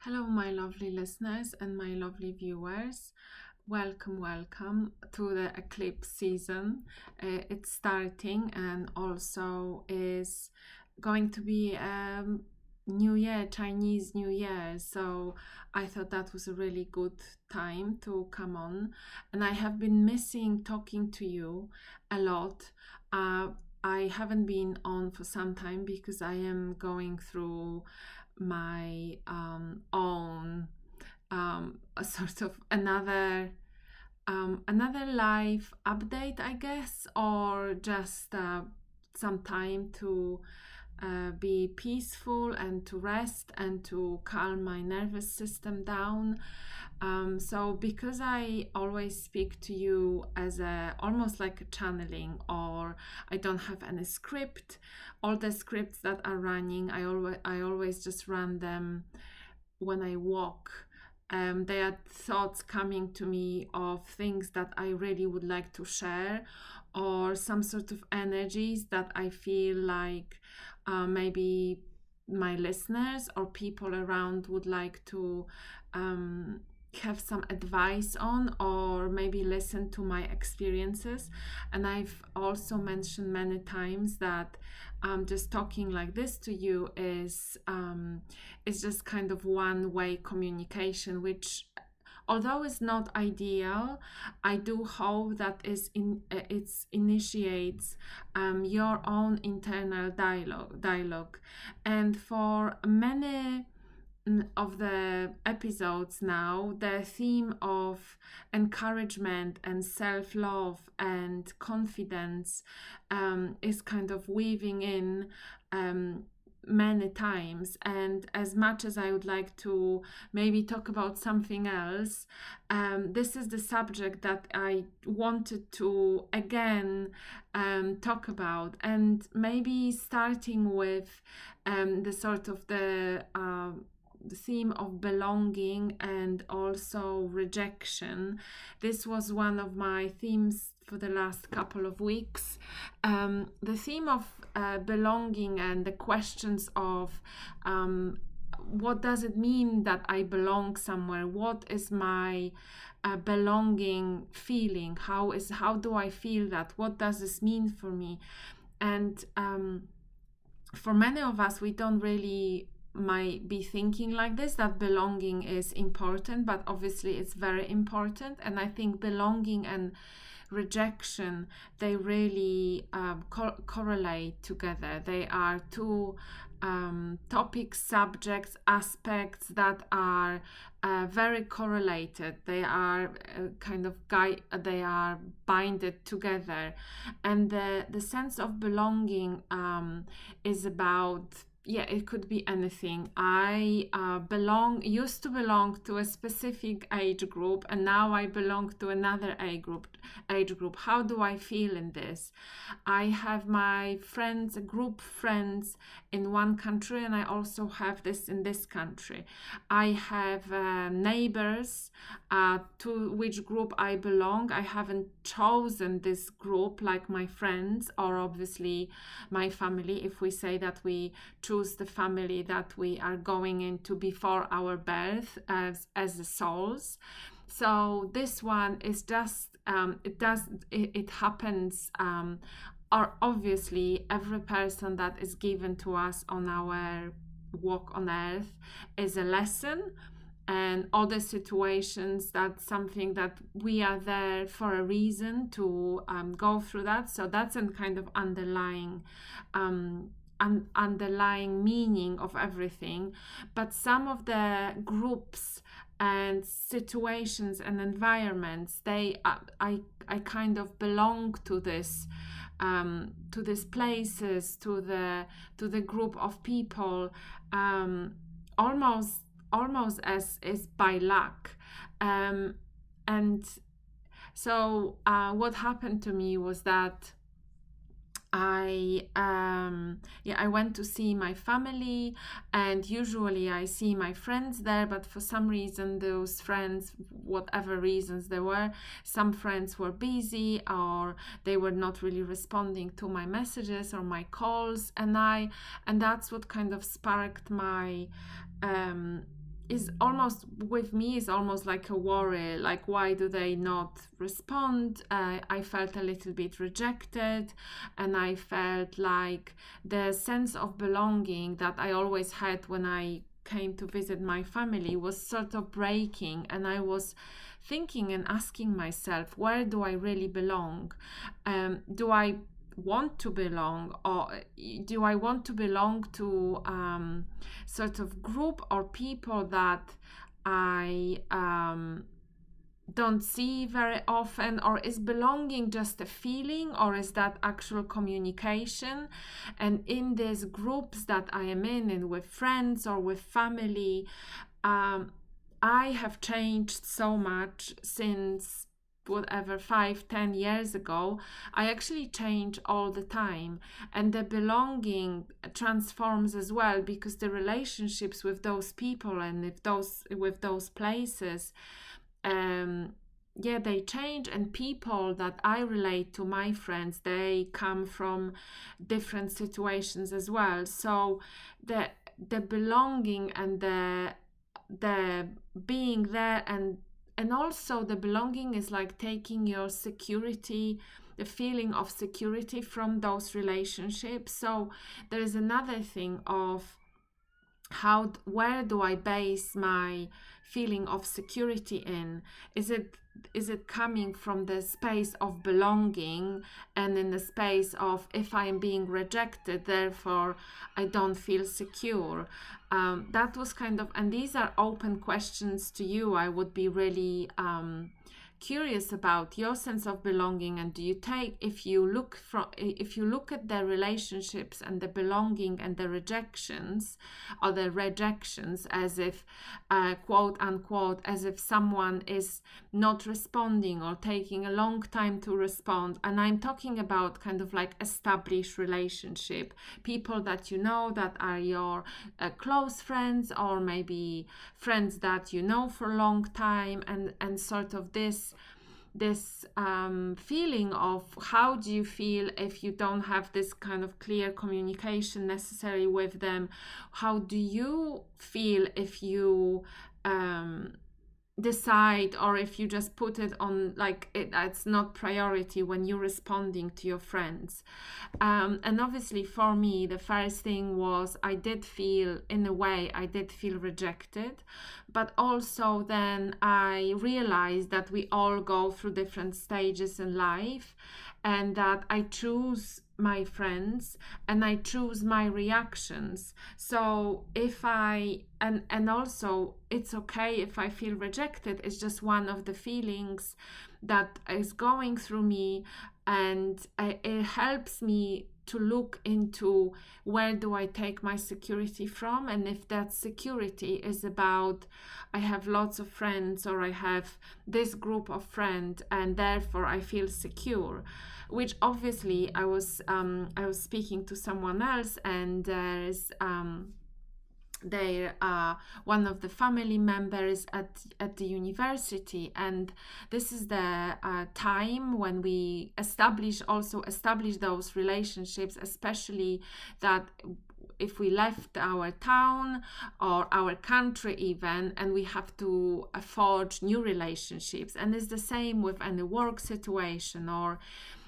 Hello, my lovely listeners and my lovely viewers. Welcome to the eclipse season. It's starting and also is going to be New Year, Chinese New Year. So I thought that was a really good time to come on. And I have been missing talking to you a lot. Uh, I haven't been on for some time because I am going through my own a sort of another life update, I guess, or just some time to be peaceful and to rest and to calm my nervous system down. So because I always speak to you as a almost like a channeling, or I don't have any script, all the scripts that are running, I always just run them when I walk. They are thoughts coming to me of things that I really would like to share, or some sort of energies that I feel like maybe my listeners or people around would like to um, have some advice on, or maybe listen to my experiences. And I've also mentioned many times that just talking like this to you is just kind of one-way communication, which although it's not ideal, I do hope that it initiates your own internal dialogue. And for many of the episodes now, the theme of encouragement and self-love and confidence is kind of weaving in many times. And as much as I would like to maybe talk about something else, this is the subject that I wanted to again talk about, and maybe starting with the sort of the theme of belonging and also rejection. This was one of my themes for the last couple of weeks. The theme of belonging and the questions of what does it mean that I belong somewhere? What is my belonging feeling? How do I feel that? What does this mean for me? And for many of us, we don't really might be thinking like this, that belonging is important, but obviously it's very important. And I think belonging and rejection, they really correlate together. They are two topics, subjects, aspects that are very correlated. They are they are binded together. And the sense of belonging is about, yeah, it could be anything. I used to belong to a specific age group, and now I belong to another age group. How do I feel in this? I have my friends, group friends in one country, and I also have this in this country. I have neighbors to which group I belong. I haven't chosen this group like my friends, or obviously my family, if we say that we choose the family that we are going into before our birth as the souls. So this one is just it happens, or obviously every person that is given to us on our walk on earth is a lesson, and other situations, that's something that we are there for a reason to go through that. So that's a kind of underlying meaning of everything. But some of the groups and situations and environments, I kind of belong to these places, to the group of people, almost as is by luck. And so what happened to me was that I went to see my family, and usually I see my friends there, but for some reason those friends, whatever reasons there were, some friends were busy, or they were not really responding to my messages or my calls, and that's what kind of sparked my is almost, with me, is almost like a worry, like why do they not respond. I felt a little bit rejected, and I felt like the sense of belonging that I always had when I came to visit my family was sort of breaking, and I was thinking and asking myself, where do I really belong? Do I want to belong, or do I want to belong to sort of group or people that I don't see very often? Or is belonging just a feeling, or is that actual communication? And in these groups that I am in, and with friends or with family, I have changed so much since whatever 5-10 years ago. I actually change all the time, and the belonging transforms as well, because the relationships with those people and with those places, yeah, they change. And people that I relate to, my friends, they come from different situations as well. So the belonging and the being there, and also the belonging is like taking your security, the feeling of security from those relationships. So there is another thing of where do I base my feeling of security in? Is it coming from the space of belonging, and in the space of, if I am being rejected, therefore I don't feel secure? That was kind of, and these are open questions to you. I would be really curious about your sense of belonging. And do you take, if you look at the relationships and the belonging and the rejections, or the rejections, as if quote unquote, as if someone is not responding or taking a long time to respond? And I'm talking about kind of like established relationship, people that you know, that are your close friends, or maybe friends that you know for a long time, and sort of this feeling of, how do you feel if you don't have this kind of clear communication necessary with them? How do you feel if you decide, or if you just put it on, like it's not priority when you're responding to your friends? And obviously for me, the first thing was, I did feel, in a way, I did feel rejected. But also then I realized that we all go through different stages in life, and that I choose my friends and I choose my reactions. So if and also it's okay if I feel rejected. It's just one of the feelings that is going through me, and it helps me to look into, where do I take my security from? And if that security is about, I have lots of friends, or I have this group of friends, and therefore I feel secure. Which obviously I was speaking to someone else, and there's one of the family members at the university, and this is the time when we establish those relationships, especially that if we left our town or our country even, and we have to forge new relationships. And it's the same with any work situation, or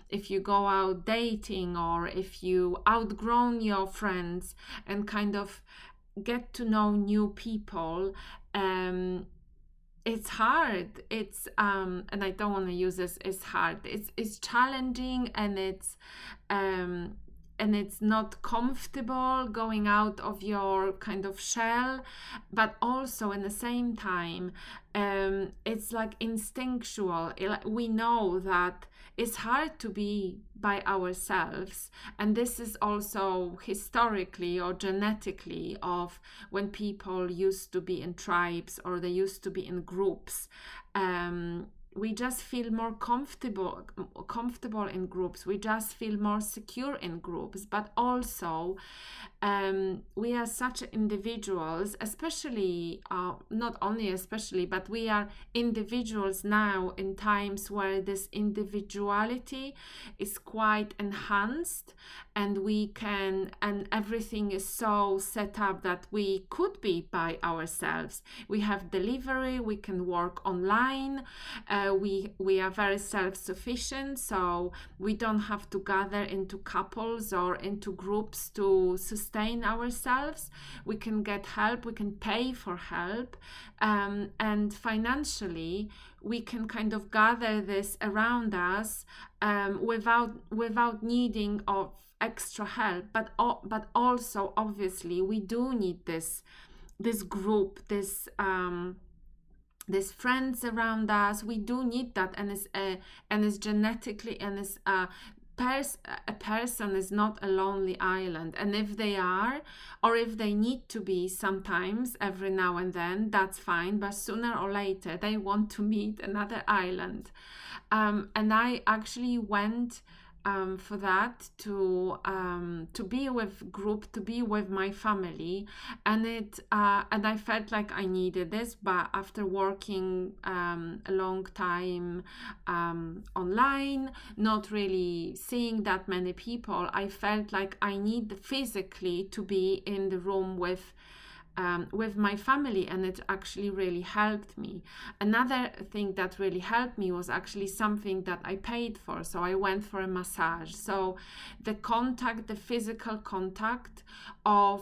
if you go out dating, or if you outgrown your friends and kind of get to know new people. It's hard. It's and I don't want to use this, it's hard, it's challenging, and it's not comfortable going out of your kind of shell. But also in the same time, it's like instinctual. We know that it's hard to be by ourselves, and this is also historically or genetically of when people used to be in tribes, or they used to be in groups. We just feel more comfortable in groups. We just feel more secure in groups. But also we are such individuals, especially not only especially, but we are individuals now in times where this individuality is quite enhanced, and everything is so set up that we could be by ourselves. We have delivery, we can work online, we are very self-sufficient, so we don't have to gather into couples or into groups to sustain ourselves. We can get help, we can pay for help, and financially we can kind of gather this around us, without needing of extra help. But also obviously we do need this group, these friends around us. We do need that, and it's genetically, and it's a person is not a lonely island, and if they are, or if they need to be sometimes every now and then, that's fine, but sooner or later they want to meet another island. And I actually went for that, to be with group, to be with my family, and I felt like I needed this. But after working a long time online, not really seeing that many people, I felt like I need physically to be in the room with my family, and it actually really helped me. Another thing that really helped me was actually something that I paid for. So I went for a massage. So the physical contact of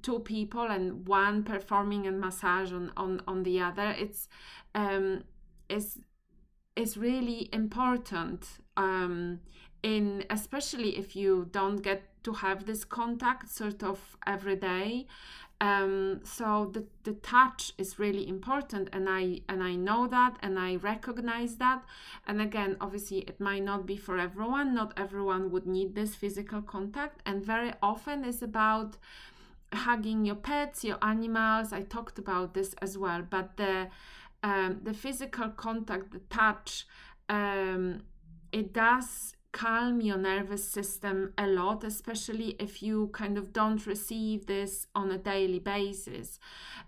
two people, and one performing a massage on the other, it's really important, especially if you don't get to have this contact sort of every day. So the touch is really important, and I know that, and I recognize that. And again, obviously it might not be for everyone. Not everyone would need this physical contact, and very often it's about hugging your pets, your animals. I talked about this as well, but the physical contact, the touch, it does calm your nervous system a lot, especially if you kind of don't receive this on a daily basis.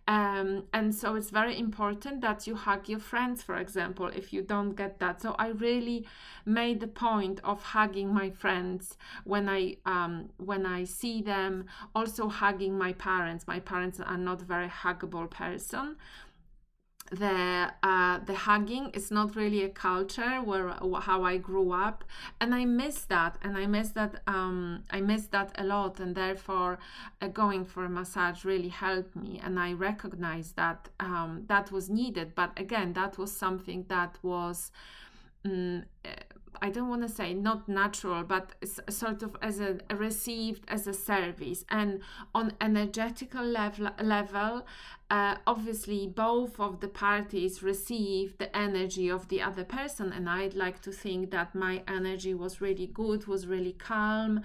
And so it's very important that you hug your friends, for example, if you don't get that. So I really made the point of hugging my friends when I see them. Also hugging my parents. My parents are not a very huggable person. The hugging is not really a culture how I grew up, and I miss that, I miss that a lot, and therefore going for a massage really helped me, and I recognize that that was needed. But again, that was something that was I don't want to say not natural, but sort of received as a service. And on energetical level, obviously both of the parties receive the energy of the other person, and I'd like to think that my energy was really good, was really calm.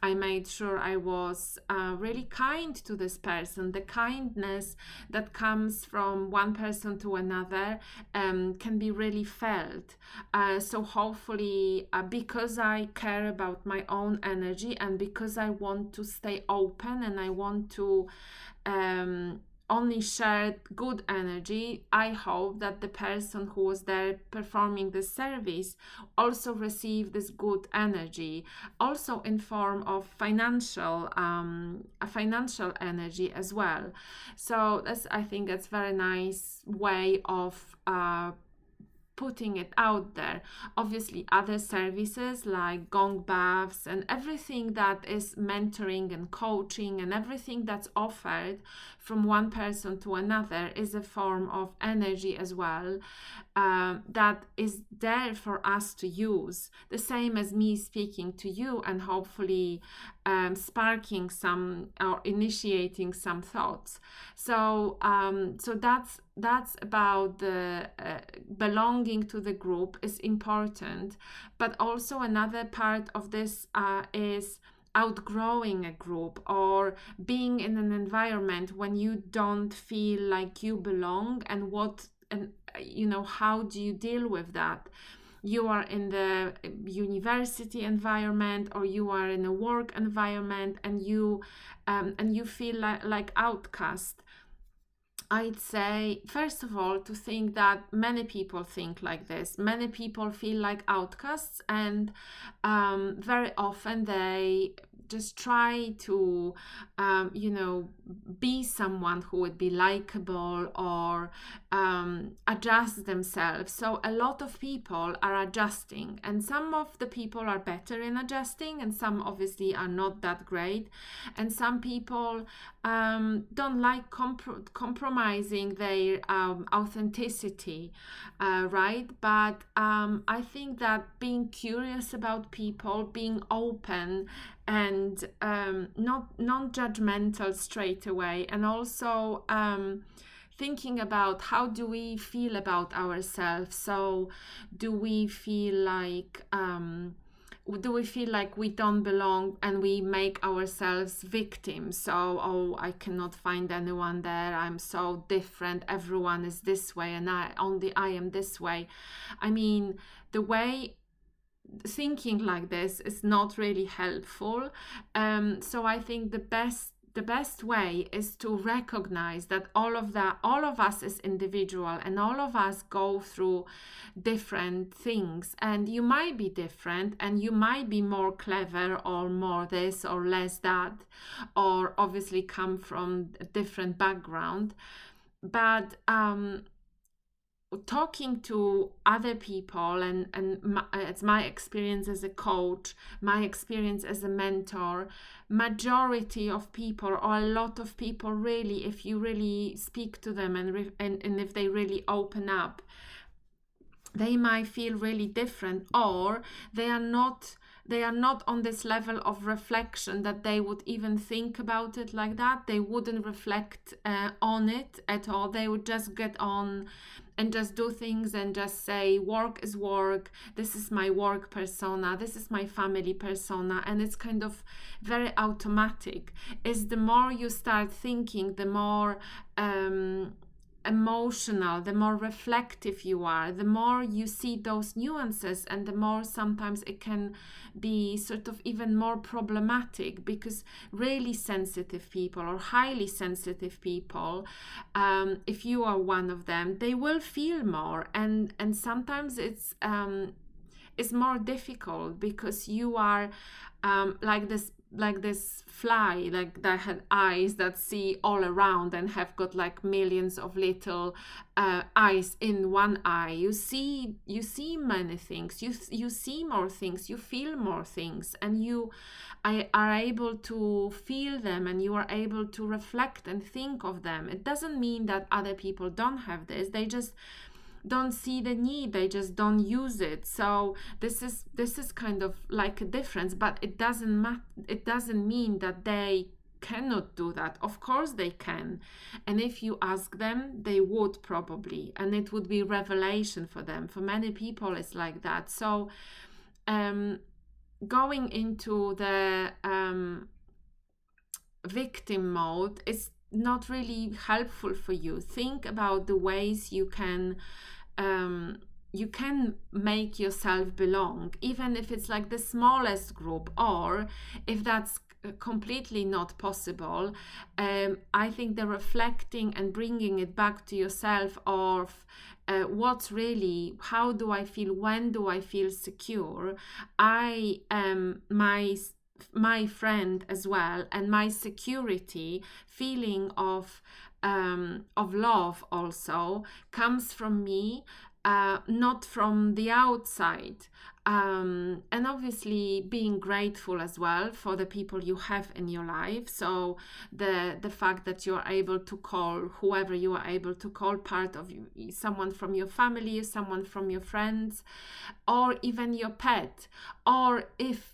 I made sure I was really kind to this person. The kindness that comes from one person to another can be really felt. So hopefully, because I care about my own energy, and because I want to stay open, and I want to only share good energy, I hope that the person who was there performing the service also received this good energy, also in form of financial energy as well. So I think that's very nice way of putting it out there. Obviously other services like gong baths and everything that is mentoring and coaching and everything that's offered from one person to another is a form of energy as well, that is there for us to use, the same as me speaking to you and hopefully sparking some or initiating some thoughts. So that's about the belonging to the group is important, but also another part of this is outgrowing a group or being in an environment when you don't feel like you belong, and how do you deal with that? You are in the university environment or you are in a work environment and you feel like outcast. I'd say, first of all, to think that many people think like this. Many people feel like outcasts, and very often they just try to, be someone who would be likable, or adjust themselves. So a lot of people are adjusting, and some of the people are better in adjusting, and some obviously are not that great. And some people don't like compromising their authenticity, right? But I think that being curious about people, being open, and not non-judgmental straight away, and also thinking about how do we feel about ourselves. So do we feel like we don't belong, and we make ourselves victims? So, oh, I cannot find anyone there, I'm so different, everyone is this way, and I am this way. I mean, the way thinking like this is not really helpful. So I think the best way is to recognize that all of us is individual, and all of us go through different things, and you might be different, and you might be more clever, or more this or less that, or obviously come from a different background. But talking to other people, and it's my experience as a coach, my experience as a mentor, majority of people, or a lot of people, really, if you really speak to them, and if they really open up, they might feel really different, or they are not on this level of reflection that they would even think about it like that. They wouldn't reflect on it at all. They would just get on and just do things, and just say, work is work, this is my work persona, this is my family persona, and it's kind of very automatic. Is the more you start thinking, the more emotional, the more reflective you are, the more you see those nuances, and the more sometimes it can be sort of even more problematic, because really sensitive people, or highly sensitive people, if you are one of them, they will feel more, and sometimes it's more difficult, because you are like this fly, like that had eyes that see all around, and have got like millions of little eyes in one eye. You see many things, you see more things, you feel more things, and you are able to feel them, and you are able to reflect and think of them. It doesn't mean that other people don't have this, they just don't see the need, they just don't use it. So this is kind of like a difference, but it doesn't mean that they cannot do that. Of course they can, and if you ask them, they would probably, and it would be revelation for them. For many people it's like that. So going into the victim mode is not really helpful for you. Think about the ways you can make yourself belong, even if it's like the smallest group, or if that's completely not possible. I think the reflecting and bringing it back to yourself of what's really, how do I feel, when do I feel secure? I am my friend as well, and my security feeling of love also comes from me, not from the outside. And obviously being grateful as well for the people you have in your life. So the fact that you are able to call whoever you are able to call part of you, someone from your family, someone from your friends, or even your pet. Or if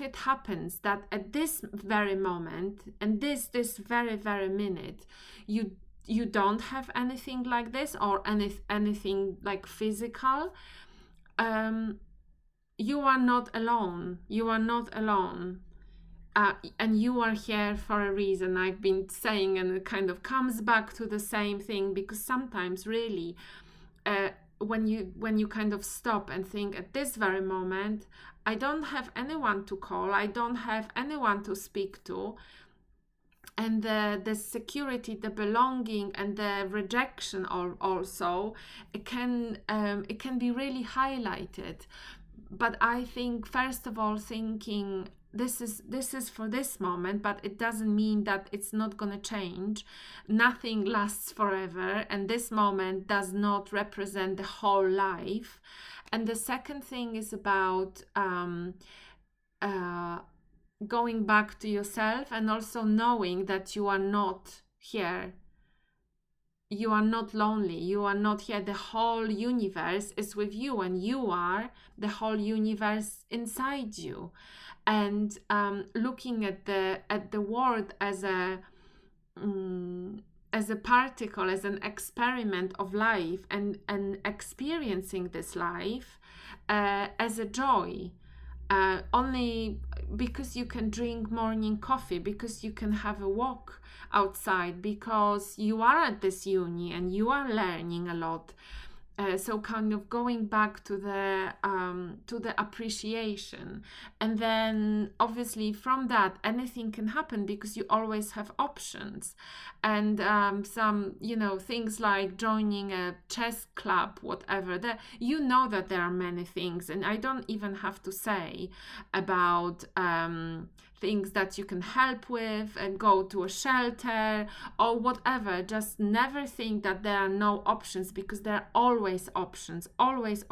it happens that at this very moment, and this very, very minute, you don't have anything like this, or anything like physical, you are not alone. And you are here for a reason. I've been saying, and it kind of comes back to the same thing, because sometimes really when you kind of stop and think, at this very moment I don't have anyone to call, I don't have anyone to speak to, and the security, the belonging, and the rejection also, it can be really highlighted. But I think, first of all, thinking this is for this moment, but it doesn't mean that it's not going to change. Nothing lasts forever, and this moment does not represent the whole life. And the second thing is about going back to yourself, and also knowing that you are not here. You are not lonely. You are not here. The whole universe is with you, and you are the whole universe inside you. And looking at the world as a particle, as an experiment of life, and experiencing this life as a joy. Only because you can drink morning coffee, because you can have a walk outside, because you are at this uni and you are learning a lot. So kind of going back to the appreciation, and then obviously from that anything can happen, because you always have options. And some things like joining a chess club, whatever, that that there are many things, and I don't even have to say about things that you can help with, and go to a shelter or whatever. Just never think that there are no options, because there are always options, always.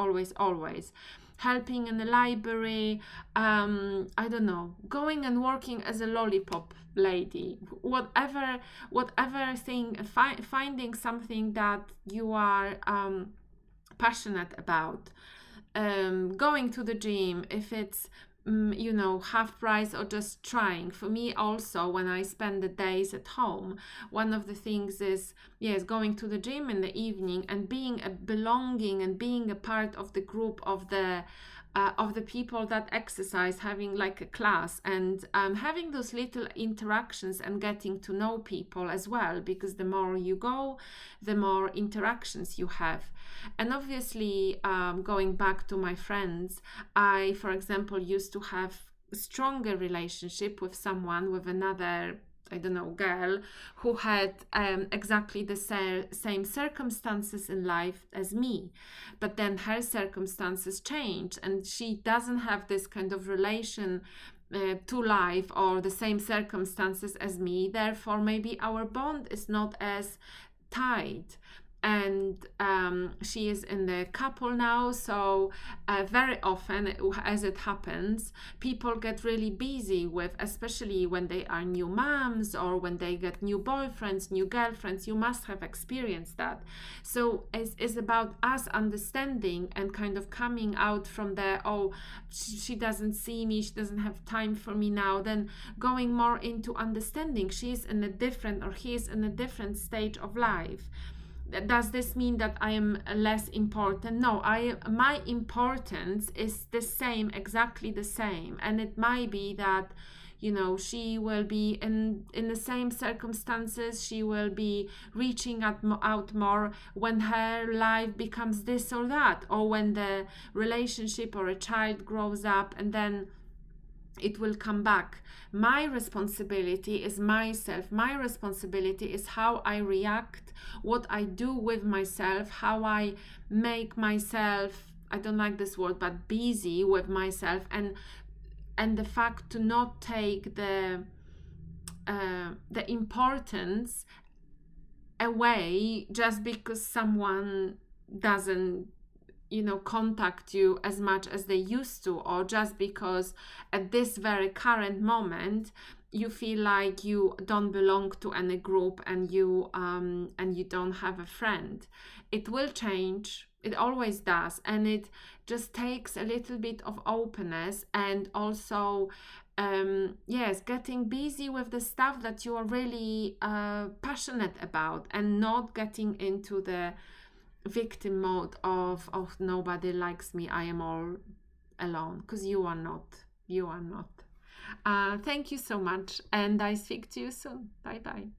Helping in the library, I don't know, going and working as a lollipop lady, whatever thing, finding something that you are passionate about, going to the gym, if it's half price or just trying. For me also, when I spend the days at home, one of the things is going to the gym in the evening, and being a belonging, and being a part of the group of the people that exercise, having like a class, and having those little interactions and getting to know people as well, because the more you go, the more interactions you have. And obviously, going back to my friends, I, for example, used to have a stronger relationship with another, I don't know, girl who had exactly the same circumstances in life as me. But then her circumstances changed, and she doesn't have this kind of relation to life or the same circumstances as me. Therefore, maybe our bond is not as tight. And she is in the couple now, so very often, as it happens, people get really busy with, especially when they are new moms or when they get new boyfriends, new girlfriends. You must have experienced that. So it's about us understanding and kind of coming out from the, she doesn't see me, she doesn't have time for me now, then going more into understanding she's in a different, or he is in a different stage of life. Does this mean that I am less important? No, my importance is the same, exactly the same. And it might be that, she will be in the same circumstances, she will be reaching out more when her life becomes this or that, or when the relationship or a child grows up, and then it will come back. My responsibility is myself. My responsibility is how I react, what I do with myself, how I make myself, I don't like this word, but busy with myself, and the fact to not take the importance away just because someone doesn't contact you as much as they used to, or just because at this very current moment you feel like you don't belong to any group, and you don't have a friend. It will change. It always does, and it just takes a little bit of openness, and also getting busy with the stuff that you are really passionate about, and not getting into the victim mode of nobody likes me, I am all alone, because you are not. Thank you so much, and I speak to you soon. Bye bye.